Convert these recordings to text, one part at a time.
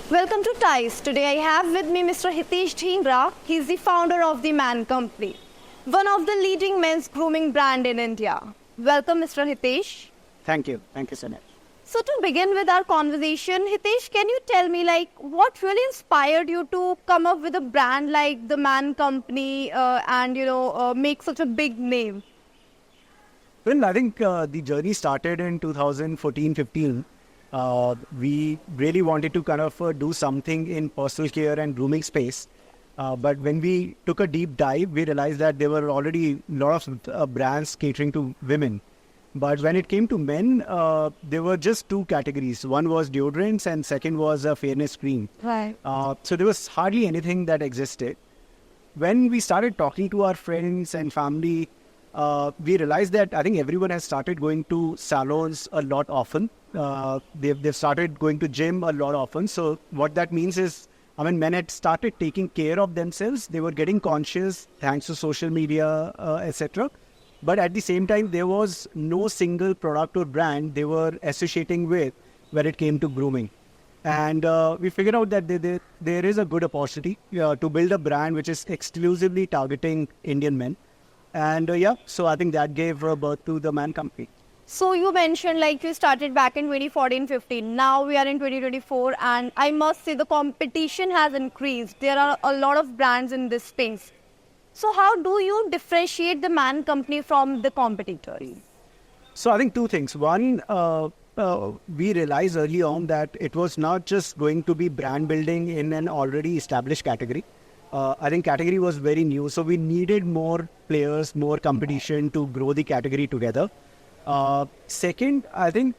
Welcome to TICE. Today I have with me Mr. Hitesh Dhingra. He is the founder of the Man Company, one of the leading men's grooming brand in India. Welcome, Mr. Hitesh. Thank you. Thank you so much. So to begin with our conversation, Hitesh, can you tell me what really inspired you to come up with a brand like the Man Company and make such a big name? Well, I think the journey started in 2014-15. We really wanted to kind of do something in personal care and grooming space. But when we took a deep dive, we realized that there were already a lot of brands catering to women. But when it came to men, there were just two categories. One was deodorants and second was a fairness cream. Right. So there was hardly anything that existed. When we started talking to our friends and family, we realized that I think everyone has started going to salons a lot often. They've started going to gym a lot often. So what that means is, men had started taking care of themselves. They were getting conscious thanks to social media, etc. But at the same time, there was no single product or brand they were associating with when it came to grooming. And we figured out that there is a good opportunity to build a brand which is exclusively targeting Indian men. And so I think that gave birth to the Man Company. So you mentioned you started back in 2014-15. Now we are in 2024 and I must say the competition has increased. There are a lot of brands in this space. So how do you differentiate the Man Company from the competitors? So I think two things. One, we realized early on that it was not just going to be brand building in an already established category. I think category was very new. So we needed more players, more competition to grow the category together. Second, I think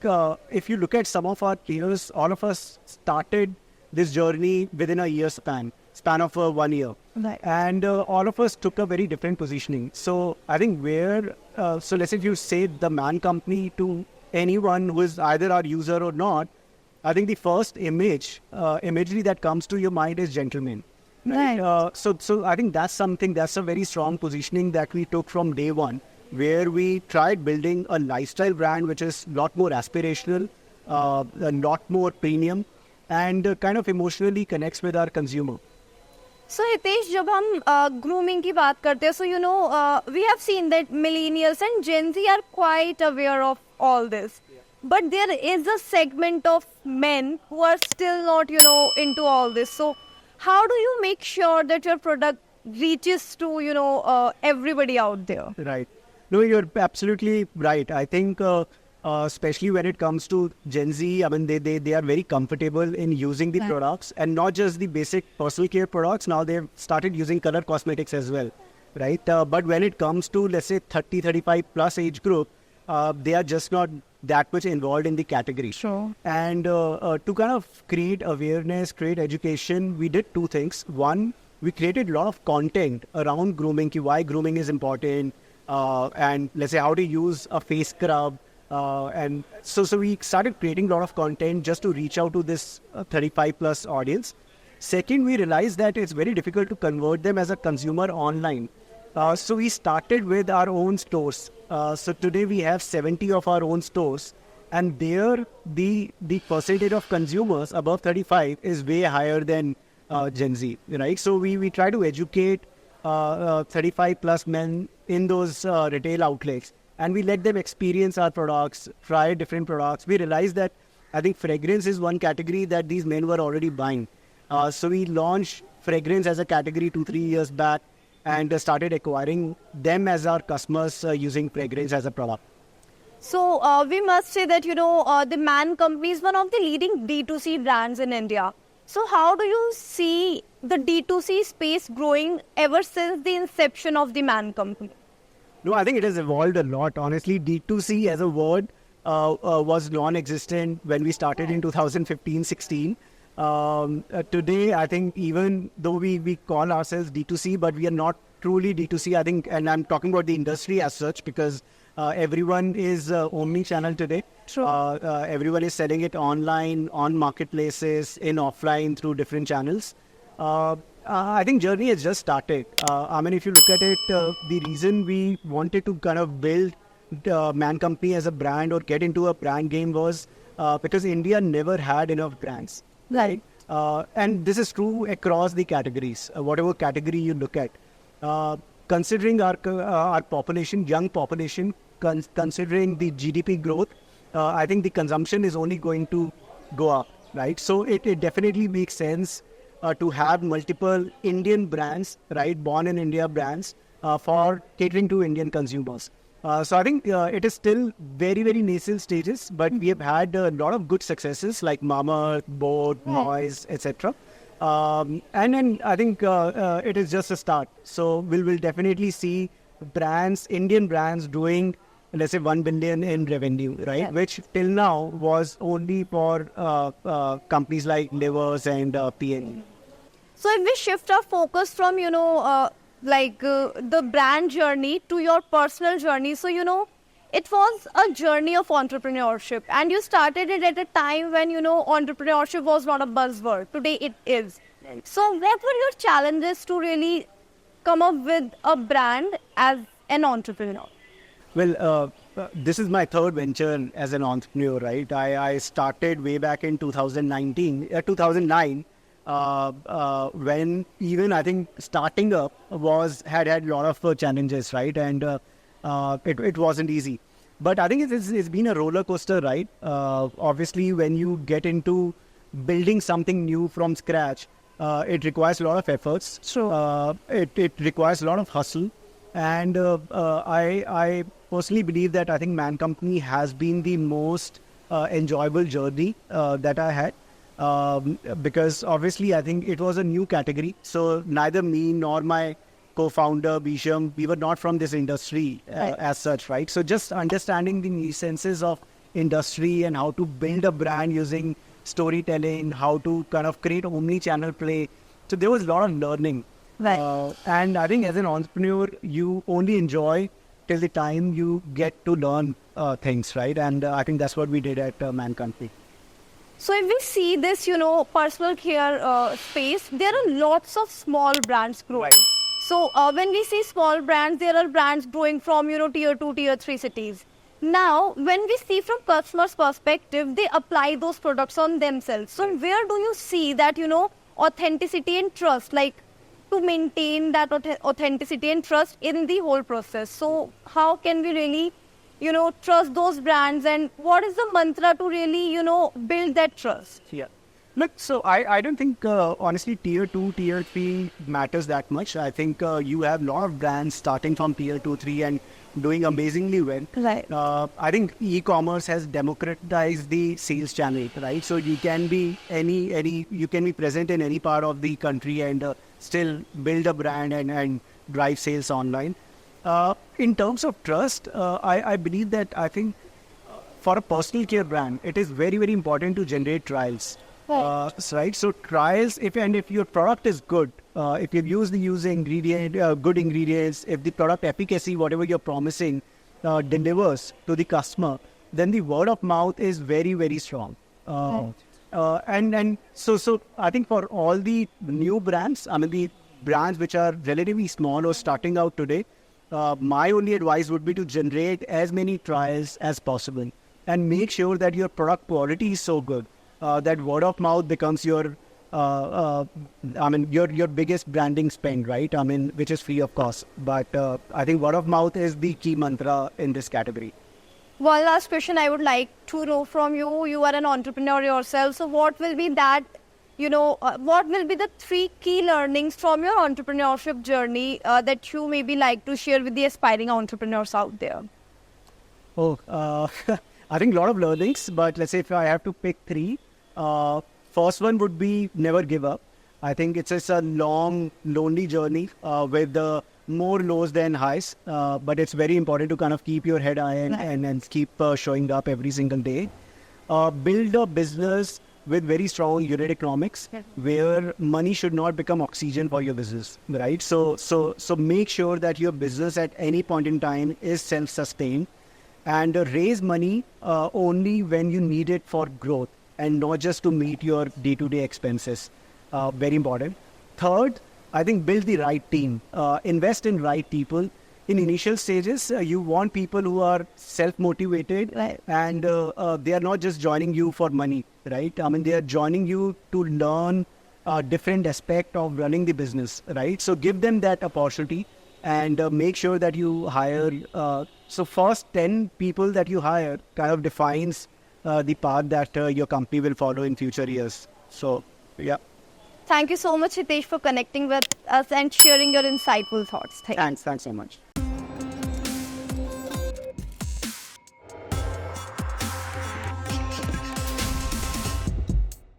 if you look at some of our peers, all of us started this journey within a year span of 1 year. Right. And all of us took a very different positioning. So I think so let's say if you say the Man Company to anyone who is either our user or not, I think the first imagery that comes to your mind is gentleman. Right. So I think that's a very strong positioning that we took from day one, where we tried building a lifestyle brand which is a lot more aspirational, a lot more premium, and kind of emotionally connects with our consumer. So Hitesh, जब हम grooming की बात करते हैं, so we have seen that millennials and Gen Z are quite aware of all this. Yeah. But there is a segment of men who are still not, into all this. So how do you make sure that your product reaches to, everybody out there? Right. No, you're absolutely right. I think especially when it comes to Gen Z, they are very comfortable in using the products, and not just the basic personal care products. Now they've started using color cosmetics as well, right? But when it comes to, let's say, 30, 35 plus age group, they are just not that much involved in the category. Sure. And to kind of create awareness, create education, we did two things. One, we created a lot of content around grooming, why grooming is important, and let's say how to use a face scrub. And so we started creating a lot of content just to reach out to this 35 plus audience. Second, we realized that it's very difficult to convert them as a consumer online. So we started with our own stores. So today we have 70 of our own stores, and there the percentage of consumers above 35 is way higher than Gen Z, right? So we try to educate 35 plus men in those retail outlets, and we let them experience our products, try different products. We realized that I think fragrance is one category that these men were already buying. So we launched fragrance as a category 2-3 years back, and started acquiring them as our customers using fragrance as a product. So we must say that, the Man Company is one of the leading D2C brands in India. So how do you see the D2C space growing ever since the inception of the Man Company? No, I think it has evolved a lot. Honestly, D2C as a word was non-existent when we started in 2015-16. Today, I think even though we call ourselves D2C, but we are not truly D2C, I think, and I'm talking about the industry as such, because everyone is omni-channel today. True. Everyone is selling it online, on marketplaces, in offline, through different channels. I think journey has just started. If you look at it, the reason we wanted to kind of build Man Company as a brand or get into a brand game was because India never had enough brands. Right. And this is true across the categories, whatever category you look at. Considering our population, young population, considering the GDP growth, I think the consumption is only going to go up, right? So it definitely makes sense to have multiple Indian brands, right, born in India brands for catering to Indian consumers. So I think it is still very, very nascent stages, but we have had a lot of good successes like Mama, Boat, Noise, etc. And then I think it is just a start. So we'll definitely see brands, Indian brands doing, let's say, 1 billion in revenue, right? Yeah. Which till now was only for companies like Livers and PN. So if we shift our focus from, the brand journey to your personal journey, so, it was a journey of entrepreneurship, and you started it at a time when, entrepreneurship was not a buzzword. Today it is. Right. So what were your challenges to really come up with a brand as an entrepreneur? Well, this is my third venture as an entrepreneur, right? I started way back in 2009, when even I think starting up had a lot of challenges, right? And it wasn't easy. But I think it's been a roller coaster ride. Obviously, when you get into building something new from scratch, it requires a lot of efforts. True. It requires a lot of hustle. And I personally believe that I think Man Company has been the most enjoyable journey that I had. Because obviously I think it was a new category. So neither me nor my co-founder Bisham, we were not from this industry as such, right? So just understanding the nuances of industry and how to build a brand using storytelling, how to kind of create omni-channel play. So there was a lot of learning. Right. And I think as an entrepreneur, you only enjoy till the time you get to learn things, right? And I think that's what we did at Man Company. So if we see this, personal care space, there are lots of small brands growing. Right. So when we see small brands, there are brands growing from, tier 2, tier 3 cities. Now, when we see from customers' perspective, they apply those products on themselves. So where do you see that, authenticity and trust, like to maintain that authenticity and trust in the whole process? So how can we really trust those brands, and what is the mantra to really, build that trust? Yeah. Look, so I don't think, honestly, tier 2, tier 3 matters that much. I think you have a lot of brands starting from tier 2, 3 and doing amazingly well. Right. I think e-commerce has democratized the sales channel, right? So you can be you can be present in any part of the country and still build a brand and drive sales online. In terms of trust, I believe that I think for a personal care brand, it is very, very important to generate trials. Right. So trials, if your product is good, if you use good ingredients, if the product efficacy, whatever you're promising, delivers to the customer, then the word of mouth is very, very strong. And so I think for all the new brands, I mean the brands which are relatively small or starting out today, my only advice would be to generate as many trials as possible and make sure that your product quality is so good that word of mouth becomes your biggest branding spend, right? I mean, which is free of cost. But I think word of mouth is the key mantra in this category. One last question I would like to know from you. You are an entrepreneur yourself. So what will be that, what will be the 3 key learnings from your entrepreneurship journey that you maybe like to share with the aspiring entrepreneurs out there? I think a lot of learnings, but let's say if I have to pick 3, first one would be never give up. I think it's a long, lonely journey with more lows than highs, but it's very important to kind of keep your head high and keep showing up every single day. Build a business with very strong unit economics, where money should not become oxygen for your business, right? So make sure that your business at any point in time is self-sustained, and raise money only when you need it for growth and not just to meet your day-to-day expenses. Very important. Third, I think build the right team. Invest in right people. in initial stages, you want people who are self-motivated, Right. and they are not just joining you for money, right? I mean, they are joining you to learn a different aspect of running the business, right? So give them that opportunity, and make sure that you hire. So first 10 people that you hire kind of defines the path that your company will follow in future years. So, yeah. Thank you so much, Hitesh, for connecting with us and sharing your insightful thoughts. Thank you. Thanks so much.